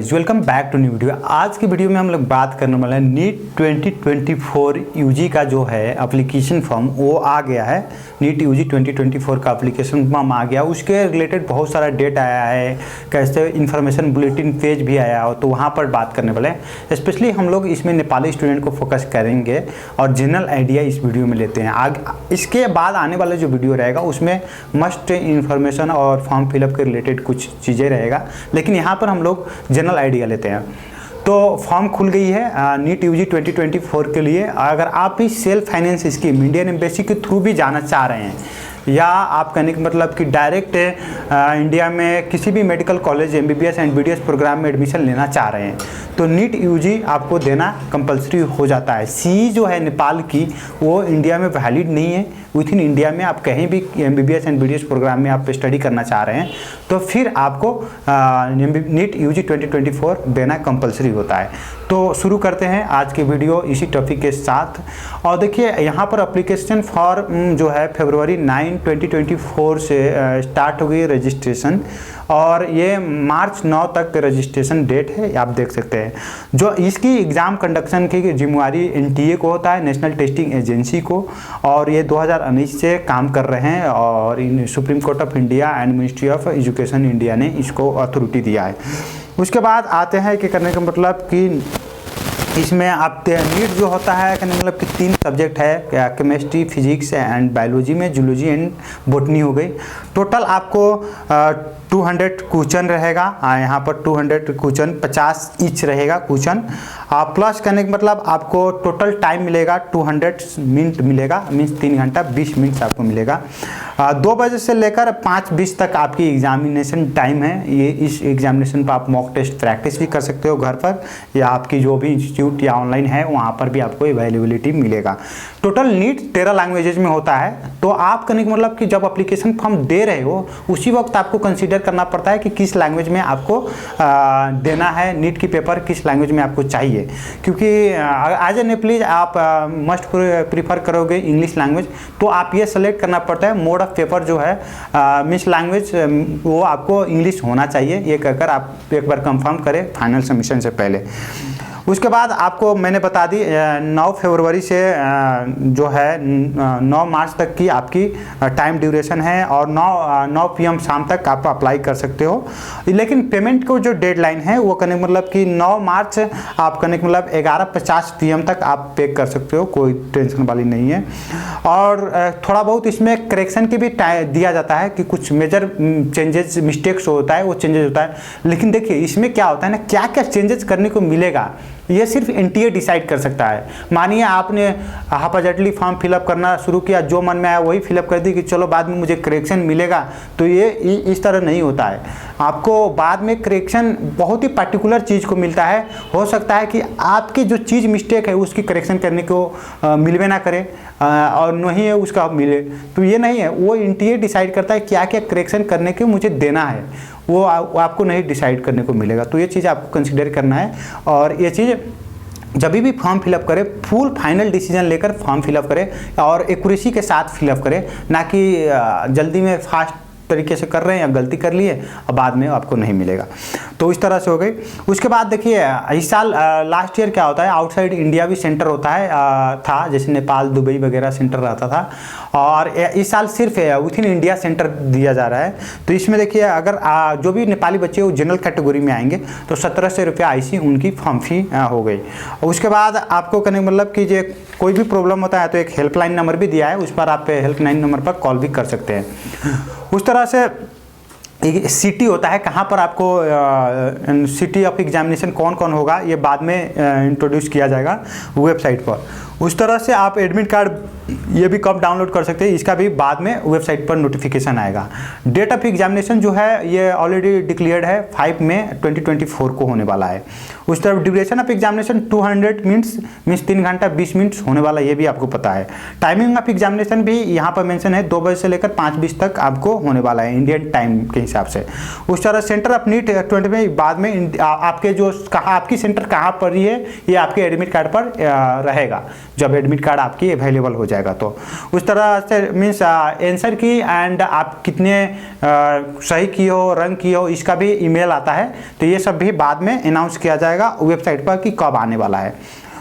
Welcome back to new video. आज की video में हम लोग बात करने वाले हैं नीट 2024 यूजी का जो है एप्लीकेशन फॉर्म वो आ गया है। नीट यूजी 2024 का एप्लीकेशन फॉर्म आ गया, उसके रिलेटेड बहुत सारा डेट आया है, कैसे इन्फॉर्मेशन बुलेटिन पेज भी आया हो, तो वहाँ पर बात करने वाले हैं। स्पेशली हम लोग इसमें नेपाली स्टूडेंट को फोकस करेंगे और जनरल आइडिया इस वीडियो में लेते हैं। आगे इसके बाद आने वाला जो वीडियो रहेगा उसमें मस्ट इन्फॉर्मेशन और फॉर्म फिलअप के रिलेटेड कुछ चीज़ें रहेगा, लेकिन यहाँ पर हम लोग जनरल आइडिया लेते हैं। तो फॉर्म खुल गई है नीट यूजी 2024 के लिए। अगर आप भी self finance scheme Indian embassy के थ्रू भी जाना चाह रहे हैं, या आप कहने का मतलब कि डायरेक्ट इंडिया में किसी भी medical college MBBS and BDS programme में एडमिशन लेना चाह रहे हैं, तो नीट यूजी आपको देना कंपलसरी हो जाता है। CE जो है नेपाल की, वो इंडिया में वैलिड नहीं है। विथ इन इंडिया में आप कहीं भी MBBS एंड BDS प्रोग्राम में आप स्टडी करना चाह रहे हैं तो फिर आपको नीट यूजी 2024 देना कंपलसरी होता है। तो शुरू करते हैं आज की वीडियो इसी टॉपिक के साथ। और देखिए यहाँ पर एप्लीकेशन फॉर्म जो है फरवरी 9 2024 से स्टार्ट हो गई रजिस्ट्रेशन, और ये मार्च 9 तक रजिस्ट्रेशन डेट है, आप देख सकते हैं। जो इसकी एग्ज़ाम कंडक्शन की जिम्मेवारी NTA को होता है, नेशनल टेस्टिंग एजेंसी को, और ये 2019 से काम कर रहे हैं, और इन Supreme Court of India and Ministry of Education India ने इसको अथॉरिटी दिया है। उसके बाद आते हैं कि करने का मतलब कि इसमें आप नीट जो होता है कहने मतलब कि 3 सब्जेक्ट है, केमिस्ट्री, फिजिक्स एंड बायोलॉजी में जूलॉजी एंड बॉटनी हो गई। टोटल आपको 200 क्वेश्चन रहेगा, यहाँ पर 200 क्वेश्चन 50 ईच रहेगा क्वेश्चन। प्लस करने का मतलब आपको टोटल टाइम मिलेगा 200 मिनट मिलेगा, मीन्स 3 घंटा 20 मिनट आपको मिलेगा। 2 बजे से लेकर 5:20 तक आपकी एग्जामिनेशन टाइम है। ये इस एग्जामिनेशन पर आप मॉक टेस्ट प्रैक्टिस भी कर सकते हो घर पर, या आपकी जो भी इंस्टीट्यूट या ऑनलाइन है वहाँ पर भी आपको अवेलेबिलिटी मिलेगा। टोटल नीट 13 लैंग्वेजेज में होता है। तो आप कहने का मतलब कि जब एप्लीकेशन फॉर्म दे रहे हो उसी वक्त आपको कंसीडर करना पड़ता है कि किस लैंग्वेज में आपको देना है, नीट की पेपर किस लैंग्वेज में आपको चाहिए। क्योंकि एज ए नेपाली आप मस्ट प्रीफर करोगे इंग्लिश लैंग्वेज, तो आप ये सेलेक्ट करना पड़ता है मोड ऑफ पेपर जो है मीन्स लैंग्वेज वो आपको इंग्लिश होना चाहिए। ये कहकर आप एक बार कंफर्म करें फाइनल सबमिशन से पहले। उसके बाद आपको मैंने बता दी 9 फरवरी से जो है 9 मार्च तक की आपकी टाइम ड्यूरेशन है, और 9 PM शाम तक आप अप्लाई कर सकते हो। लेकिन पेमेंट को जो डेडलाइन है वो करने का मतलब कि 9 मार्च आप करने का मतलब 11:50 PM तक आप पे कर सकते हो, कोई टेंशन वाली नहीं है। और थोड़ा बहुत इसमें करेक्शन की भी दिया जाता है कि कुछ मेजर चेंजेस मिस्टेक्स होता है, वो चेंजेस होता है। लेकिन देखिए इसमें क्या होता है ना, क्या क्या चेंजेस करने को मिलेगा ये सिर्फ NTA डिसाइड कर सकता है। मानिए आपने हाफाजटली फॉर्म फिलअप करना शुरू किया, जो मन में आया वही फिलअप कर दी कि चलो बाद में मुझे करेक्शन मिलेगा, तो ये इस तरह नहीं होता है। आपको बाद में करेक्शन बहुत ही पर्टिकुलर चीज़ को मिलता है। हो सकता है कि आपकी जो चीज़ मिस्टेक है उसकी करेक्शन करने को मिलवे ना करे, और नहीं है उसका मिले, तो ये नहीं है। वो NTA डिसाइड करता है क्या क्या करेक्शन करने के मुझे देना है, वो आपको नहीं डिसाइड करने को मिलेगा। तो ये चीज़ आपको कंसिडर करना है, और ये चीज़ जब भी फॉर्म फिलअप करें फुल फाइनल डिसीजन लेकर फॉर्म फिलअप करें, और एक्यूरेसी के साथ फिलअप करें, ना कि जल्दी में फास्ट तरीके से कर रहे हैं या गलती कर लिए और बाद में आपको नहीं मिलेगा। तो इस तरह से हो गई। उसके बाद देखिए इस साल लास्ट ईयर क्या होता है, आउटसाइड इंडिया भी सेंटर होता है था, जैसे नेपाल, दुबई वगैरह सेंटर रहता था, और इस साल सिर्फ विथ इन इंडिया सेंटर दिया जा रहा है। तो इसमें देखिए अगर जो भी नेपाली बच्चे वो जनरल कैटेगरी में आएंगे तो 1700 रुपया IC उनकी फॉर्म फी हो गई। उसके बाद आपको कहने मतलब कि जो कोई भी प्रॉब्लम होता है तो एक हेल्पलाइन नंबर भी दिया है, उस पर आप हेल्पलाइन नंबर पर कॉल भी कर सकते हैं। उस तरह से एक सिटी होता है, कहाँ पर आपको सिटी ऑफ एग्जामिनेशन कौन कौन होगा ये बाद में इंट्रोड्यूस किया जाएगा वेबसाइट पर। उस तरह से आप एडमिट कार्ड ये भी कब डाउनलोड कर सकते हैं, इसका भी बाद में वेबसाइट पर नोटिफिकेशन आएगा। डेट ऑफ एग्जामिनेशन जो है ये ऑलरेडी डिक्लेयर्ड है, 5 मई 2024 को होने वाला है। उस तरफ duration of examination 200 minutes means 3 घंटा 20 मिनट होने वाला, ये भी आपको पता है। टाइमिंग ऑफ एग्जामिनेशन भी यहाँ पर मेंशन है, 2 बजे से लेकर 5:20 तक आपको होने वाला है इंडियन टाइम के हिसाब से। उस तरह सेंटर ऑफ नीट 20 में बाद में आपके जो कहाँ आपकी सेंटर कहाँ पर ही है ये आपके एडमिट कार्ड पर रहेगा। जब एडमिट कार्ड आपकी अवेलेबल हो जाएगा। तो उस तरह से मीन्स आंसर की एंड आप कितने सही किए हो, रंग किए हो, इसका भी ईमेल आता है। तो ये सब भी बाद में अनाउंस किया जाएगा वेबसाइट पर कि कब आने वाला है।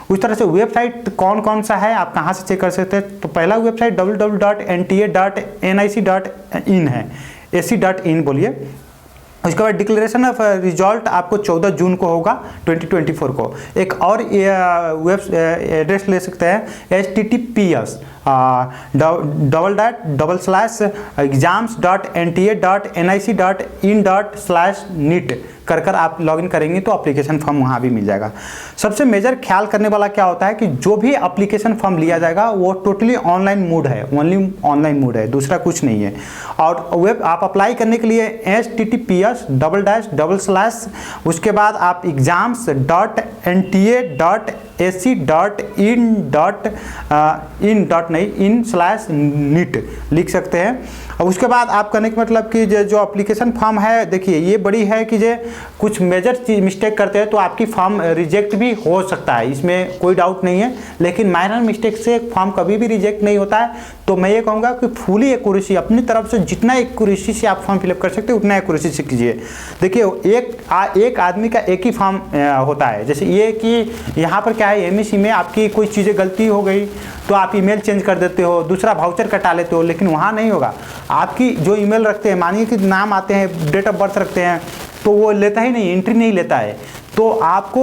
उस तरह से वेबसाइट कौन कौन सा है, आप कहाँ से चेक कर सकते हैं। तो पहला वेबसाइट www.nta.nic.in है, ac.in बोलिए। उसके बाद डिक्लेरेशन ऑफ रिजल्ट आपको 14 जून को होगा 2024 को। एक और वेब एड्रेस ले सकते हैं https://exams.nta.nic.in/neet कर आप लॉगिन करेंगे तो एप्लीकेशन फॉर्म वहाँ भी मिल जाएगा। सबसे मेजर ख्याल करने वाला क्या होता है कि जो भी एप्लीकेशन फॉर्म लिया जाएगा वो टोटली ऑनलाइन मोड है, ओनली ऑनलाइन मोड है, दूसरा कुछ नहीं है। और वेब आप अप्लाई करने के लिए https:// उसके बाद आप exams.nta.ac.in/neet लिख सकते हैं। और उसके बाद आप करने का मतलब कि जो एप्लीकेशन फॉर्म है, देखिए ये बड़ी है कि जो कुछ मेजर चीज मिस्टेक करते हैं तो आपकी फॉर्म रिजेक्ट भी हो सकता है, इसमें कोई डाउट नहीं है। लेकिन माइनर मिस्टेक से फॉर्म कभी भी रिजेक्ट नहीं होता है। तो मैं ये कहूँगा कि फुली एक्यूरेसी, अपनी तरफ से जितना एक्यूरेसी से आप फॉर्म फिलअप कर सकते हैं उतना एक्यूरेसी से कीजिए। देखिए एक आदमी का एक ही फॉर्म होता है। जैसे ये कि यहाँ पर क्या है, एमईसी में आपकी कोई चीज़ें गलती हो गई तो आप ईमेल चेंज कर देते हो, दूसरा वाउचर कटा लेते हो, लेकिन वहाँ नहीं होगा। आपकी जो ईमेल रखते हैं, मानिए कि नाम आते हैं, डेट ऑफ बर्थ रखते हैं, तो वो लेता ही नहीं, एंट्री नहीं लेता है। तो आपको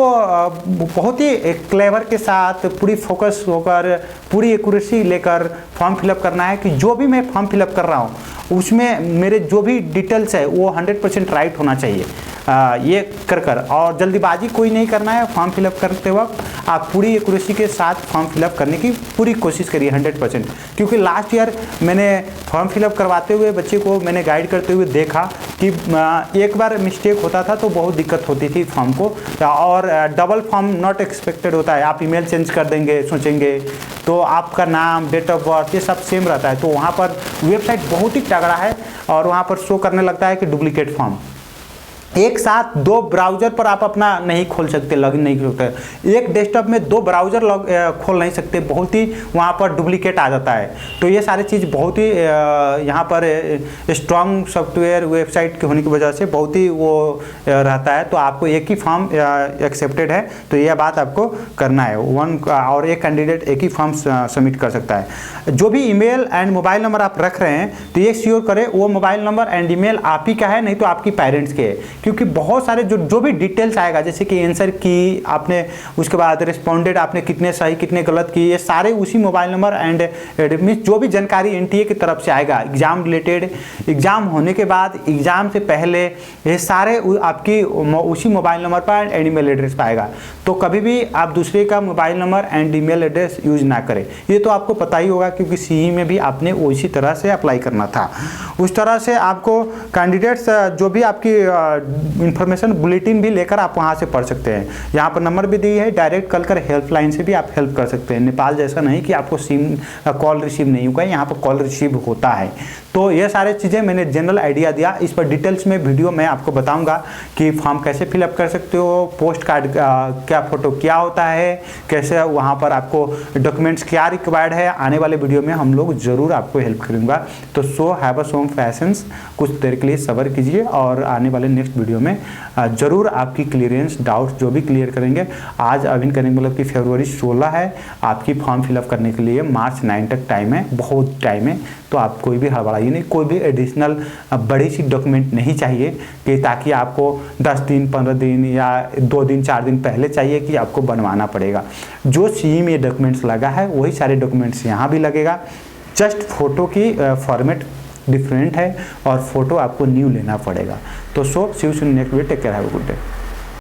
बहुत ही क्लेवर के साथ पूरी फोकस होकर पूरी एक्यूरेसी लेकर फॉर्म फिलअप करना है कि जो भी मैं फॉर्म फिलअप कर रहा हूँ उसमें मेरे जो भी डिटेल्स है वो 100% राइट होना चाहिए। ये कर और जल्दीबाजी कोई नहीं करना है। फॉर्म फिलअप करते वक्त आप पूरी एक्यूरेसी के साथ फॉर्म फिलअप करने की पूरी कोशिश करिए 100%। क्योंकि लास्ट ईयर मैंने फॉर्म फिलअप करवाते हुए बच्चे को मैंने गाइड करते हुए देखा कि एक बार मिस्टेक होता था तो बहुत दिक्कत होती थी फॉर्म को, और डबल फॉर्म नॉट एक्सपेक्टेड होता है। आप ईमेल चेंज कर देंगे सोचेंगे तो आपका नाम, डेट ऑफ बर्थ ये सब सेम रहता है। तो वहाँ पर वेबसाइट बहुत ही तगड़ा है और वहाँ पर शो करने लगता है कि डुप्लीकेट फॉर्म। एक साथ दो ब्राउज़र पर आप अपना नहीं खोल सकते, लॉगिन नहीं कर सकते। एक डेस्कटॉप में दो ब्राउज़र खोल नहीं सकते, बहुत ही वहाँ पर डुप्लीकेट आ जाता है। तो ये सारी चीज़ बहुत ही यहाँ पर स्ट्रॉन्ग सॉफ्टवेयर वेबसाइट के होने की वजह से बहुत ही वो रहता है। तो आपको एक ही फॉर्म एक्सेप्टेड है, तो यह बात आपको करना है। और एक कैंडिडेट एक ही फॉर्म सबमिट कर सकता है। जो भी ईमेल एंड मोबाइल नंबर आप रख रहे हैं तो ये श्योर करें वो मोबाइल नंबर एंड ईमेल आप ही का है, नहीं तो आपकी पेरेंट्स के है। क्योंकि बहुत सारे जो भी डिटेल्स आएगा, जैसे कि आंसर की आपने, उसके बाद रिस्पॉन्डेड आपने कितने सही कितने गलत किए, ये सारे उसी मोबाइल नंबर एंड मीन्स जो भी जानकारी एनटीए की तरफ से आएगा एग्जाम रिलेटेड, एग्जाम होने के बाद, एग्जाम से पहले, ये सारे आपकी उसी मोबाइल नंबर पर एंड ईमेल एड्रेस पर आएगा। तो कभी भी आप दूसरे का mobile number and email address use ना करें। ये तो आपको पता ही होगा क्योंकि सीई में भी आपने उसी तरह से अप्लाई करना था। उस तरह से आपको कैंडिडेट्स जो भी आपकी इंफॉर्मेशन बुलेटिन भी लेकर आप वहाँ से पढ़ सकते हैं। यहाँ पर नंबर भी दी है, डायरेक्ट कॉल कर हेल्पलाइन से भी आप हेल्प कर सकते हैं। नेपाल जैसा नहीं कि आपको कॉल रिसीव नहीं होगा, यहाँ पर कॉल रिसीव होता है। तो ये सारे चीज़ें मैंने जनरल आइडिया दिया। इस पर डिटेल्स में वीडियो मैं आपको बताऊंगा कि फॉर्म कैसे फिलअप कर सकते हो, पोस्ट कार्ड क्या फ़ोटो क्या होता है, कैसे वहाँ पर आपको डॉक्यूमेंट्स क्या रिक्वायर्ड है। आने वाले वीडियो में हम लोग ज़रूर आपको हेल्प करूँगा। तो so have a some patience, कुछ देर के लिए सब्र कीजिए और आने वाले नेक्स्ट वीडियो में ज़रूर आपकी क्लियरेंस डाउट्स जो भी क्लियर करेंगे। आज अभी करेंगे, मतलब कि फरवरी 16 है, आपकी फॉर्म फिलअप करने के लिए मार्च 9 तक टाइम है, बहुत टाइम है। तो आप कोई भी हड़बड़ाइए नहीं, कोई भी एडिशनल बड़ी सी डॉक्यूमेंट नहीं चाहिए कि ताकि आपको 10 दिन 15 दिन या 2 दिन 4 दिन पहले चाहिए कि आपको बनवाना पड़ेगा। जो सीई में डॉक्यूमेंट्स लगा है वही सारे डॉक्यूमेंट्स यहाँ भी लगेगा। जस्ट फोटो की फॉर्मेट डिफरेंट है और फोटो आपको न्यू लेना पड़ेगा। तो so see you soon next video, take care, have a good day.